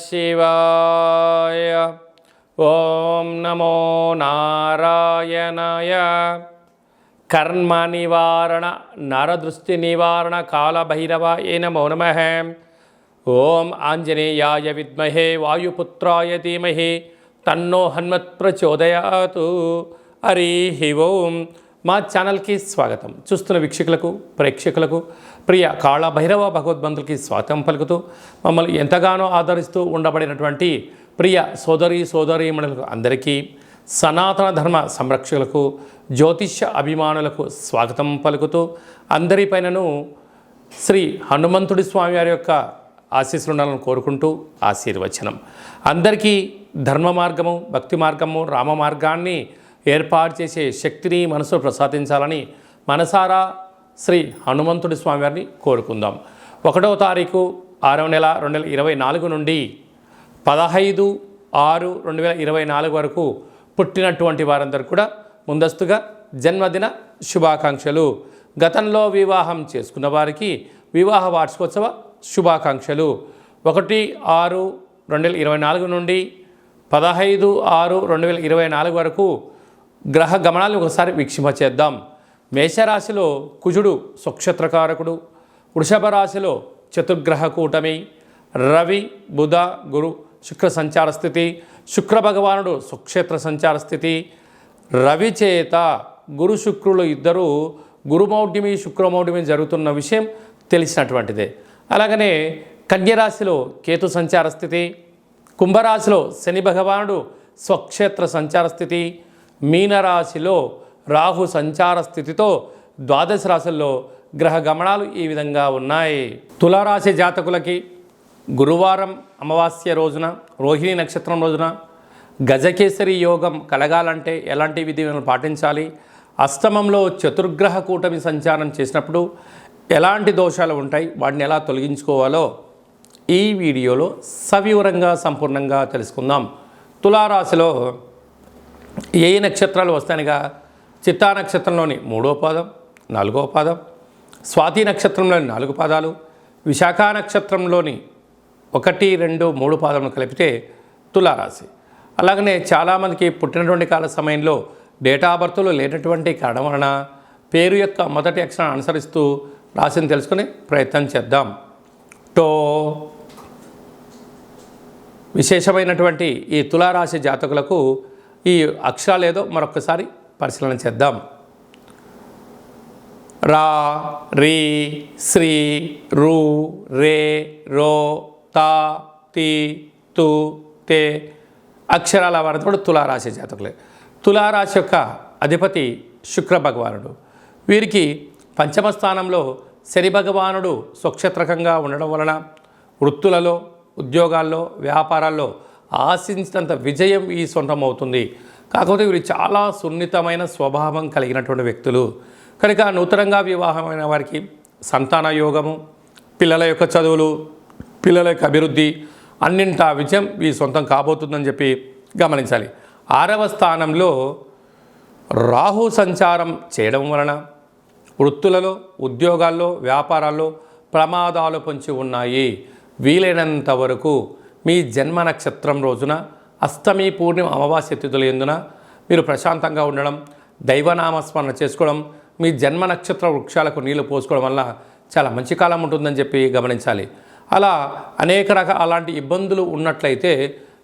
శివాయ. ఓం నమో నారాయణాయ. కర్మ నివారణ నరదృష్టి నివారణ కాళభైరవాయ నమో నమః. ఓం ఆంజనేయాయ విద్మహే వాయుపుత్రాయ ధీమహి తన్నో హనుమత్ ప్రచోదయాతు. హరి ఓం. మా ఛానల్కి స్వాగతం. చూస్తున్న వీక్షకులకు ప్రేక్షకులకు ప్రియ కాళభైరవ భగవద్బంధులకి స్వాగతం పలుకుతూ మమ్మల్ని ఎంతగానో ఆదరిస్తూ ఉండబడినటువంటి ప్రియ సోదరీమణులకు అందరికీ, సనాతన ధర్మ సంరక్షకులకు, జ్యోతిష్య అభిమానులకు స్వాగతం పలుకుతూ అందరిపైనను శ్రీ హనుమంతుడి స్వామి వారి యొక్క ఆశీస్సులు ఉండాలని కోరుకుంటూ ఆశీర్వచనం. అందరికీ ధర్మ మార్గము, భక్తి మార్గము, రామ మార్గాన్ని ఏర్పాటు చేసే శక్తిని మనసు ప్రసాదించాలని మనసారా శ్రీ హనుమంతుడి స్వామి వారిని కోరుకుందాం. 1వ తారీఖు 6వ నెల 2024 నుండి 15/6/2024 వరకు పుట్టినటువంటి వారందరూ కూడా ముందస్తుగా జన్మదిన శుభాకాంక్షలు. గతంలో వివాహం చేసుకున్న వారికి వివాహ వార్షికోత్సవ శుభాకాంక్షలు. 1/6/2024 నుండి 15/6/2024 వరకు గ్రహ గమనాలను ఒకసారి వీక్షింపచేద్దాం. మేషరాశిలో కుజుడు స్వక్షేత్రకారకుడు, వృషభ రాశిలో చతుర్గ్రహ కూటమి, రవి బుధ గురు శుక్ర సంచార స్థితి, శుక్ర భగవానుడు స్వక్షేత్ర సంచార స్థితి, రవి చేత గురు శుక్రులు ఇద్దరు గురుమౌఢ్యమి శుక్రమౌఢ్యమి జరుగుతున్న విషయం తెలిసినటువంటిదే. అలాగనే కన్యరాశిలో కేతు సంచార స్థితి, కుంభరాశిలో శని భగవానుడు స్వక్షేత్ర సంచార స్థితి, మీనరాశిలో రాహు సంచార స్థితితో ద్వాదశ రాశుల్లో గ్రహ గమనాలు ఈ విధంగా ఉన్నాయి. తులారాశి జాతకులకి గురువారం అమావాస్య రోజున, రోహిణి నక్షత్రం రోజున గజకేసరి యోగం కలగాలంటే ఎలాంటి విధులను పాటించాలి, అష్టమంలో చతుర్గ్రహ కూటమి సంచారం చేసినప్పుడు ఎలాంటి దోషాలు ఉంటాయి, వాటిని ఎలా తొలగించుకోవాలో ఈ వీడియోలో సవివరంగా సంపూర్ణంగా తెలుసుకుందాం. తులారాశిలో ఏ నక్షత్రాలు వస్తాయనగా చిత్తా నక్షత్రంలోని 3వ పాదం, 4వ పాదం, స్వాతి నక్షత్రంలోని 4 పాదాలు, విశాఖ నక్షత్రంలోని 1, 2, 3 పాదములు కలిపితే తులారాశి. అలాగనే చాలామందికి పుట్టినటువంటి కాల సమయంలో డేటా ఆఫ్ బర్త్లు లేనటువంటి కారణం వలన పేరు యొక్క మొదటి అక్షరాన్ని అనుసరిస్తూ రాశిని తెలుసుకునే ప్రయత్నం చేద్దాం. టో. విశేషమైనటువంటి ఈ తులారాశి జాతకులకు ఈ అక్షరాలు ఏదో మరొకసారి పరిశీలన చేద్దాం. రా, రీ, శ్రీ, రు, రే, రో, తా, తి, తు, తే అక్షరాల వారితో కూడా తులారాశి జాతకులే. తులారాశి యొక్క అధిపతి శుక్ర భగవానుడు. వీరికి పంచమ స్థానంలో శని భగవానుడు స్వక్షేత్రకంగా ఉండడం వలన వృత్తులలో, ఉద్యోగాల్లో, వ్యాపారాల్లో ఆశించినంత విజయం ఈ సొంతమవుతుంది. కాకపోతే వీరు చాలా సున్నితమైన స్వభావం కలిగినటువంటి వ్యక్తులు కనుక నూతనంగా వివాహమైన వారికి సంతాన యోగము, పిల్లల యొక్క చదువులు, పిల్లల యొక్క అభివృద్ధి అన్నింటా విజయం ఈ సొంతం కాబోతుందని చెప్పి గమనించాలి. 6వ స్థానంలో రాహు సంచారం చేయడం వలన వృత్తులలో, ఉద్యోగాల్లో, వ్యాపారాల్లో ప్రమాదాలు పొంచి ఉన్నాయి. వీలైనంత వరకు మీ జన్మ నక్షత్రం రోజున అష్టమి, పూర్ణిమ, అమావాస్య తిథుల యందున మీరు ప్రశాంతంగా ఉండడం, దైవనామస్మరణ చేసుకోవడం, మీ జన్మ నక్షత్ర వృక్షాలకు నీళ్లు పోసుకోవడం వల్ల చాలా మంచి కాలం ఉంటుందని చెప్పి గమనించాలి. అలా అనేక అలాంటి ఇబ్బందులు ఉన్నట్లయితే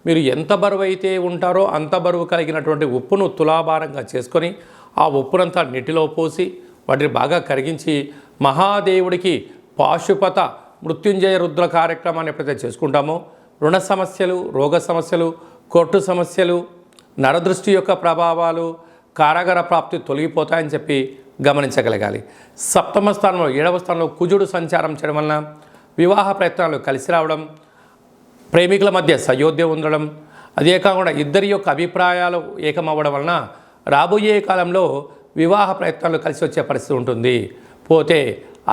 మీరు ఎంత బరువు అయితే ఉంటారో అంత బరువు కలిగినటువంటి ఉప్పును తులాభారంగా చేసుకొని ఆ ఉప్పునంతా నీటిలో పోసి వాటిని బాగా కరిగించి మహాదేవుడికి పాశుపత మృత్యుంజయ రుద్ర కార్యక్రమాన్ని ఎప్పుడైతే చేసుకుంటామో రుణ సమస్యలు, రోగ సమస్యలు, కోర్టు సమస్యలు, నరదృష్టి యొక్క ప్రభావాలు, కారాగార ప్రాప్తి తొలగిపోతాయని చెప్పి గమనించగలగాలి. 7వ స్థానంలో 7వ స్థానంలో కుజుడు సంచారం చేయడం వలన వివాహ ప్రయత్నాలు కలిసి రావడం, ప్రేమికుల మధ్య సయోధ్య ఉండడం, అదే కాకుండా ఇద్దరి యొక్క అభిప్రాయాలు ఏకమవ్వడం వలన రాబోయే కాలంలో వివాహ ప్రయత్నాలు కలిసి వచ్చే పరిస్థితి ఉంటుంది. పోతే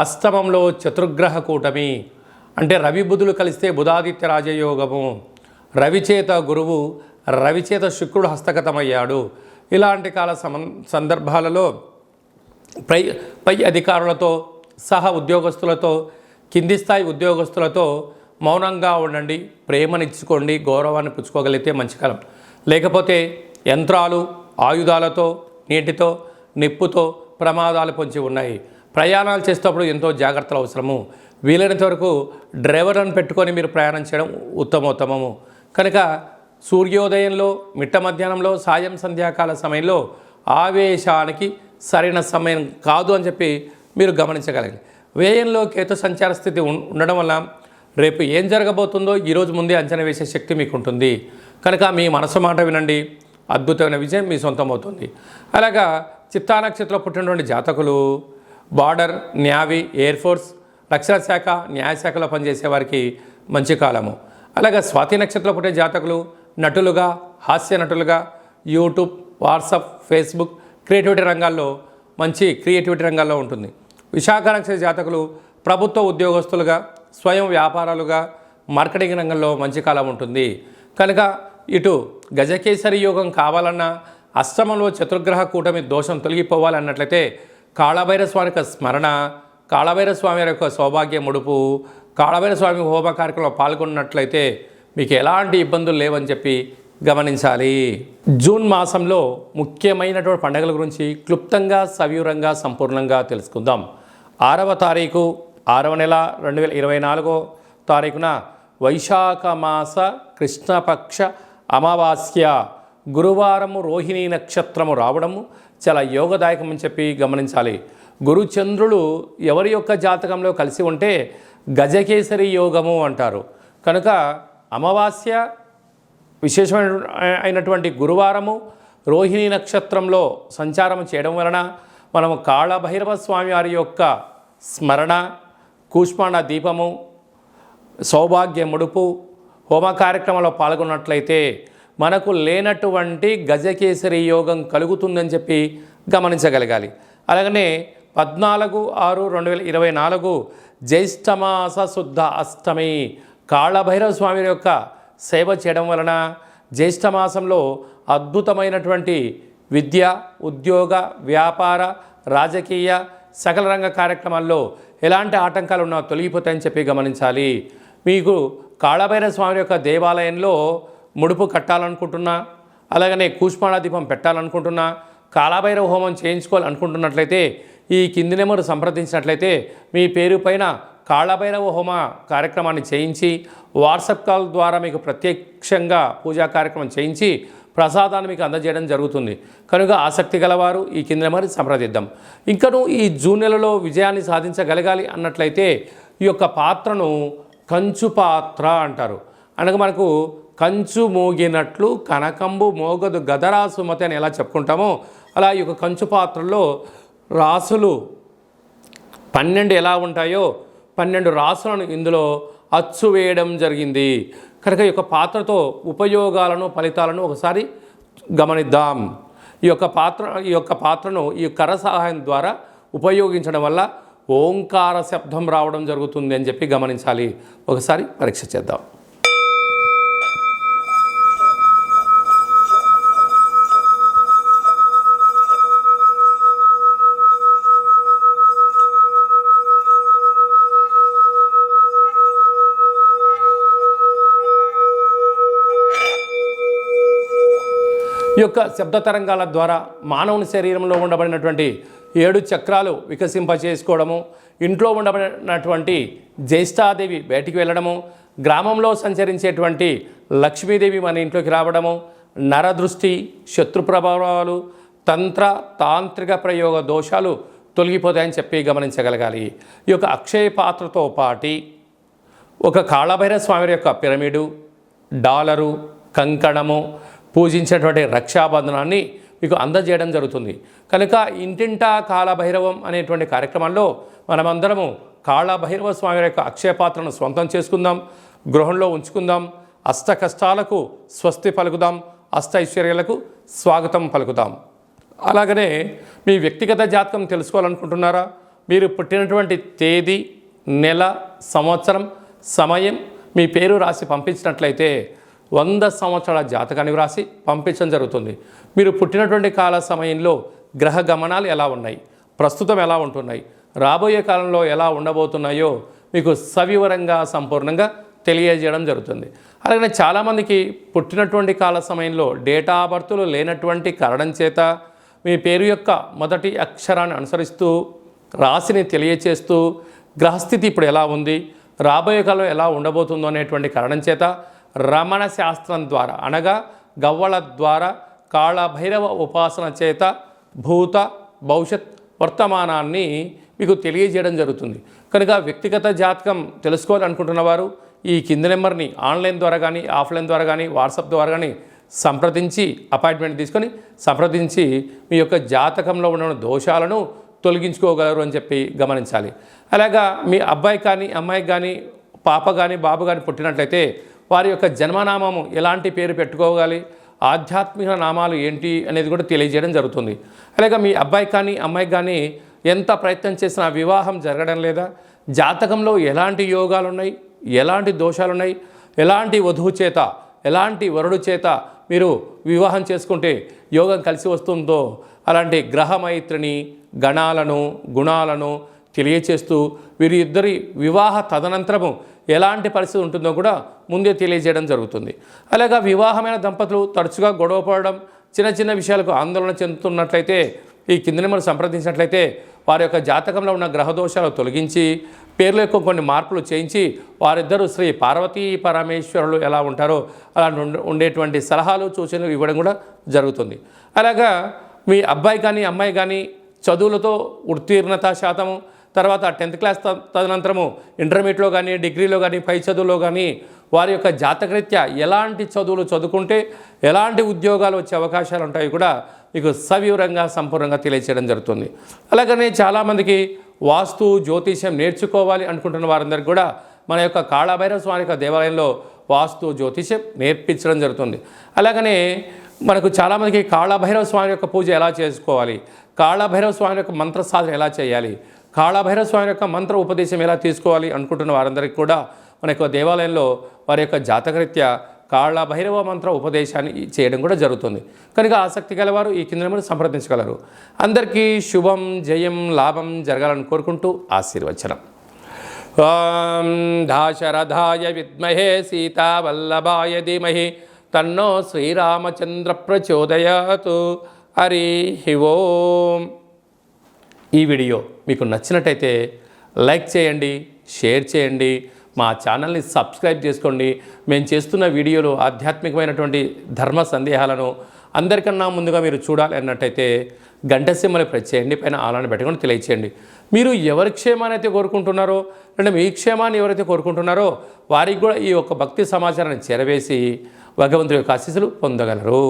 అష్టమంలో చతుర్గ్రహ కూటమి అంటే రవి బుధులు కలిస్తే బుధాదిత్య రాజయోగము, రవిచేత గురువు, రవిచేత శుక్రుడు హస్తగతమయ్యాడు. ఇలాంటి కాల సందర్భాలలో పై అధికారులతో సహా ఉద్యోగస్తులతో, కింది స్థాయి ఉద్యోగస్తులతో మౌనంగా ఉండండి, ప్రేమనిచ్చుకోండి, గౌరవాన్ని పుచ్చుకోగలిగితే మంచి కాలం. లేకపోతే యంత్రాలు, ఆయుధాలతో, నీటితో, నిప్పుతో ప్రమాదాలు పొంచి ఉన్నాయి. ప్రయాణాలు చేసేటప్పుడు ఎంతో జాగ్రత్తలు అవసరము. వీలైనంత వరకు డ్రైవర్లను పెట్టుకొని మీరు ప్రయాణం చేయడం ఉత్తమోత్తమము. కనుక సూర్యోదయంలో, మిట్ట మధ్యాహ్నంలో, సాయం సంధ్యాకాల సమయంలో ఆవేశానికి సరైన సమయం కాదు అని చెప్పి మీరు గమనించగలిగారు. వ్యయంలో కేతు సంచార స్థితి ఉండడం వల్ల రేపు ఏం జరగబోతుందో ఈరోజు ముందే అంచనా వేసే శక్తి మీకు ఉంటుంది. కనుక మీ మనసు మాట వినండి, అద్భుతమైన విజయం మీ సొంతం అవుతుంది. అలాగా చిత్తా నక్షత్రంలో పుట్టినటువంటి జాతకులు బార్డర్, నేవీ, ఎయిర్ ఫోర్స్, రక్షణ శాఖ, న్యాయశాఖలో పనిచేసే వారికి మంచి కాలము. అలాగే స్వాతి నక్షత్రంలో పుట్టే జాతకులు నటులుగా, హాస్య నటులుగా యూట్యూబ్, వాట్సాప్, ఫేస్బుక్ క్రియేటివిటీ రంగాల్లో మంచి క్రియేటివిటీ రంగాల్లో ఉంటుంది. విశాఖ నక్షత్ర జాతకులు ప్రభుత్వ ఉద్యోగస్తులుగా, స్వయం వ్యాపారాలుగా, మార్కెటింగ్ రంగంలో మంచి కాలం ఉంటుంది. కనుక ఇటు గజకేసరి యోగం కావాలన్నా, అష్టమంలో చతుర్గ్రహ కూటమి దోషం తొలగిపోవాలన్నట్లయితే కాళభైరవ స్వామి యొక్క స్మరణ, కాళభైరవ స్వామి యొక్క సౌభాగ్య ముడుపు, కాళభైరవ స్వామి హోమ కార్యక్రమంలో పాల్గొన్నట్లయితే మీకు ఎలాంటి ఇబ్బందులు లేవని చెప్పి గమనించాలి. జూన్ మాసంలో ముఖ్యమైనటువంటి పండుగల గురించి క్లుప్తంగా, సవివరంగా, సంపూర్ణంగా తెలుసుకుందాం. 6వ తారీఖు 6వ నెల 2024 తారీఖున వైశాఖ మాస కృష్ణపక్ష అమావాస్య గురువారము రోహిణీ నక్షత్రము రావడము చాలా యోగదాయకం అని చెప్పి గమనించాలి. గురుచంద్రులు ఎవరి యొక్క జాతకంలో కలిసి ఉంటే గజకేసరి యోగము అంటారు. కనుక అమావాస్య విశేషమైనటువంటి గురువారము రోహిణీ నక్షత్రంలో సంచారం చేయడం వలన మనము కాళభైరవ స్వామి వారి యొక్క స్మరణ, కూష్మాండ దీపము, సౌభాగ్య ముడుపు, హోమ కార్యక్రమంలో పాల్గొన్నట్లయితే మనకు లేనటువంటి గజకేసరి యోగం కలుగుతుందని చెప్పి గమనించగలగాలి. అలాగనే 14/6/2024 జ్యేష్ఠమాస శుద్ధ అష్టమి కాళభైరవ స్వామి యొక్క సేవ చేయడం వలన జ్యేష్ఠమాసంలో అద్భుతమైనటువంటి విద్య, ఉద్యోగ, వ్యాపార, రాజకీయ సకల రంగ కార్యక్రమాల్లో ఎలాంటి ఆటంకాలు ఉన్నా తొలగిపోతాయని చెప్పి గమనించాలి. మీకు కాళభైరవ స్వామి యొక్క దేవాలయంలో ముడుపు కట్టాలనుకుంటున్నా, అలాగనే కూష్మాండ దీపం పెట్టాలనుకుంటున్నా, కాళభైరవ హోమం చేయించుకోవాలనుకుంటున్నట్లయితే ఈ కింది నెంబరు సంప్రదించినట్లయితే మీ పేరు పైన కాళభైరవ హోమ కార్యక్రమాన్ని చేయించి వాట్సాప్ కాల్ ద్వారా మీకు ప్రత్యక్షంగా పూజా కార్యక్రమం చేయించి ప్రసాదాన్ని మీకు అందజేయడం జరుగుతుంది. కనుక ఆసక్తి గలవారు ఈ కింద నెంబర్ సంప్రదిద్దాం. ఇంకను ఈ జూన్ నెలలో విజయాన్ని సాధించగలగాలి అన్నట్లయితే ఈ యొక్క పాత్రను కంచు పాత్ర అంటారు. అనగా మనకు కంచు మోగినట్లు కనకంబు మోగదు గదరా సుమతి అని ఎలా చెప్పుకుంటామో అలా ఈ యొక్క కంచు పాత్రలో రాసులు 12 ఎలా ఉంటాయో 12 రాసులను ఇందులో అచ్చు వేయడం జరిగింది. కనుక ఈ యొక్క పాత్రతో ఉపయోగాలను, ఫలితాలను ఒకసారి గమనిద్దాం. ఈ యొక్క పాత్రను ఈ కర్ర సహాయం ద్వారా ఉపయోగించడం వల్ల ఓంకార శబ్దం రావడం జరుగుతుంది అని చెప్పి గమనించాలి. ఒకసారి పరీక్ష చేద్దాం. ఈ యొక్క శబ్ద తరంగాల ద్వారా మానవుని శరీరంలో ఉండబడినటువంటి 7 చక్రాలు వికసింపచేసుకోవడము, ఇంట్లో ఉండబడినటువంటి జ్యేష్ఠాదేవి బయటికి వెళ్ళడము, గ్రామంలో సంచరించేటువంటి లక్ష్మీదేవి మన ఇంట్లోకి రావడము, నరదృష్టి, శత్రు ప్రభావాలు, తంత్ర తాంత్రిక ప్రయోగ దోషాలు తొలగిపోతాయని చెప్పి గమనించగలగాలి. ఈ యొక్క అక్షయ పాత్రతో పాటి ఒక కాళభైరవ స్వామి యొక్క పిరమిడు, డాలరు, కంకణము, పూజించినటువంటి రక్షాబంధనాన్ని మీకు అందజేయడం జరుగుతుంది. కనుక ఇంటింటా కాళభైరవం అనేటువంటి కార్యక్రమంలో మనమందరము కాళభైరవ స్వామి యొక్క అక్షయ పాత్రను స్వంతం చేసుకుందాం, గృహంలో ఉంచుకుందాం, అష్ట కష్టాలకు స్వస్తి పలుకుదాం, అష్ట ఐశ్వర్యాలకు స్వాగతం పలుకుదాం. అలాగనే మీ వ్యక్తిగత జాతకం తెలుసుకోవాలనుకుంటున్నారా? మీరు పుట్టినటువంటి తేదీ, నెల, సంవత్సరం, సమయం మీ పేరు రాసి పంపించినట్లయితే 100 సంవత్సరాల జాతకాన్ని వ్రాసి పంపించడం జరుగుతుంది. మీరు పుట్టినటువంటి కాల సమయంలో గ్రహ గమనాలు ఎలా ఉన్నాయి, ప్రస్తుతం ఎలా ఉంటున్నాయి, రాబోయే కాలంలో ఎలా ఉండబోతున్నాయో మీకు సవివరంగా సంపూర్ణంగా తెలియజేయడం జరుగుతుంది. అలాగే చాలామందికి పుట్టినటువంటి కాల సమయంలో డేటా ఆఫ్ బర్త్లు లేనటువంటి కారణం చేత మీ పేరు యొక్క మొదటి అక్షరాన్ని అనుసరిస్తూ రాశిని తెలియచేస్తూ గ్రహస్థితి ఇప్పుడు ఎలా ఉంది, రాబోయే కాలం ఎలా ఉండబోతుందో అనేటువంటి కారణం చేత రమణ శాస్త్రం ద్వారా అనగా గవ్వల ద్వారా కాళభైరవ ఉపాసన చేత భూత భవిష్యత్ వర్తమానాన్ని మీకు తెలియజేయడం జరుగుతుంది. కనుక వ్యక్తిగత జాతకం తెలుసుకోవాలనుకుంటున్న వారు ఈ కింది నెంబర్ని ఆన్లైన్ ద్వారా కానీ ఆఫ్లైన్ ద్వారా కానీ వాట్సాప్ ద్వారా కానీ సంప్రదించి అపాయింట్మెంట్ తీసుకొని సంప్రదించి మీ యొక్క జాతకంలో ఉన్న దోషాలను తొలగించుకోగలరు అని చెప్పి గమనించాలి. అలాగా మీ అబ్బాయి కానీ అమ్మాయికి కానీ పాప కానీ బాబు కానీ పుట్టినట్లయితే వారి యొక్క జన్మనామము ఎలాంటి పేరు పెట్టుకోవాలి, ఆధ్యాత్మిక నామాలు ఏంటి అనేది కూడా తెలియజేయడం జరుగుతుంది. అలాగే మీ అబ్బాయి కానీ అమ్మాయికి కానీ ఎంత ప్రయత్నం చేసినా వివాహం జరగడం లేదా, జాతకంలో ఎలాంటి యోగాలు ఉన్నాయి, ఎలాంటి దోషాలు ఉన్నాయి, ఎలాంటి వధువు చేత ఎలాంటి వరుడు చేత మీరు వివాహం చేసుకుంటే యోగం కలిసి వస్తుందో అలాంటి గ్రహమైత్రిని గణాలను గుణాలను తెలియచేస్తూ వీరి ఇద్దరి వివాహ తదనంతరము ఎలాంటి పరిస్థితి ఉంటుందో కూడా ముందే తెలియజేయడం జరుగుతుంది. అలాగా వివాహమైన దంపతులు తరచుగా గొడవ పడడం, చిన్న చిన్న విషయాలకు ఆందోళన చెందుతున్నట్లయితే ఈ కింద నెంబర్ సంప్రదించినట్లయితే వారి యొక్క జాతకంలో ఉన్న గ్రహదోషాలు తొలగించి పేర్ల యొక్క కొన్ని మార్పులు చేయించి వారిద్దరూ శ్రీ పార్వతీ పరమేశ్వరులు ఎలా ఉంటారో అలా ఉండేటువంటి సలహాలు సూచనలు ఇవ్వడం కూడా జరుగుతుంది. అలాగా మీ అబ్బాయి కానీ అమ్మాయి కానీ చదువులతో ఉత్తీర్ణత శాతము, తర్వాత 10th క్లాస్ తదనంతరము ఇంటర్మీడియట్లో కానీ డిగ్రీలో కానీ పై చదువులో కానీ వారి యొక్క జాతకరీత్యా ఎలాంటి చదువులు చదువుకుంటే ఎలాంటి ఉద్యోగాలు వచ్చే అవకాశాలు ఉంటాయి కూడా మీకు సవివరంగా సంపూర్ణంగా తెలియచేయడం జరుగుతుంది. అలాగనే చాలామందికి వాస్తు జ్యోతిష్యం నేర్చుకోవాలి అనుకుంటున్న వారందరికీ కూడా మన యొక్క కాళభైరవ స్వామి యొక్క దేవాలయంలో వాస్తు జ్యోతిష్యం నేర్పించడం జరుగుతుంది. అలాగనే మనకు చాలామందికి కాళభైరవ స్వామి యొక్క పూజ ఎలా చేసుకోవాలి, కాళభైరవ స్వామి యొక్క మంత్ర సాధన ఎలా చేయాలి, కాళభైరవ స్వామి యొక్క మంత్ర ఉపదేశం ఎలా తీసుకోవాలి అనుకుంటున్న వారందరికీ కూడా మన యొక్క దేవాలయంలో వారి యొక్క జాతకరీత్యా కాళభైరవ మంత్ర ఉపదేశాన్ని చేయడం కూడా జరుగుతుంది. కనుక ఆసక్తి గలవారు ఈ కింద నెంబర్ సంప్రదించగలరు. అందరికీ శుభం జయం లాభం జరగాలని కోరుకుంటూ ఆశీర్వచనం. ఓం దాశరథాయ విద్మహే సీతావల్లభాయ ధీమహి తన్నో శ్రీరామచంద్ర ప్రచోదయాతు. హరి ఓం. ఈ వీడియో మీకు నచ్చినట్టయితే లైక్ చేయండి, షేర్ చేయండి, మా ఛానల్ని సబ్స్క్రైబ్ చేసుకోండి. మేము చేస్తున్న వీడియోలో ఆధ్యాత్మికమైనటువంటి ధర్మ సందేహాలను అందరికన్నా ముందుగా మీరు చూడాలి అన్నట్టయితే గంట సింబల్ని ప్రెస్ చేయండి, పైన ఆలాన్ని పెట్టుకొని తెలియచేయండి. మీరు ఎవరి క్షేమాన్ని అయితే కోరుకుంటున్నారో అంటే మీ క్షేమాన్ని ఎవరైతే కోరుకుంటున్నారో వారికి కూడా ఈ యొక్క భక్తి సమాచారాన్ని చేరవేసి భగవంతుడి యొక్క ఆశీస్సులు పొందగలరు.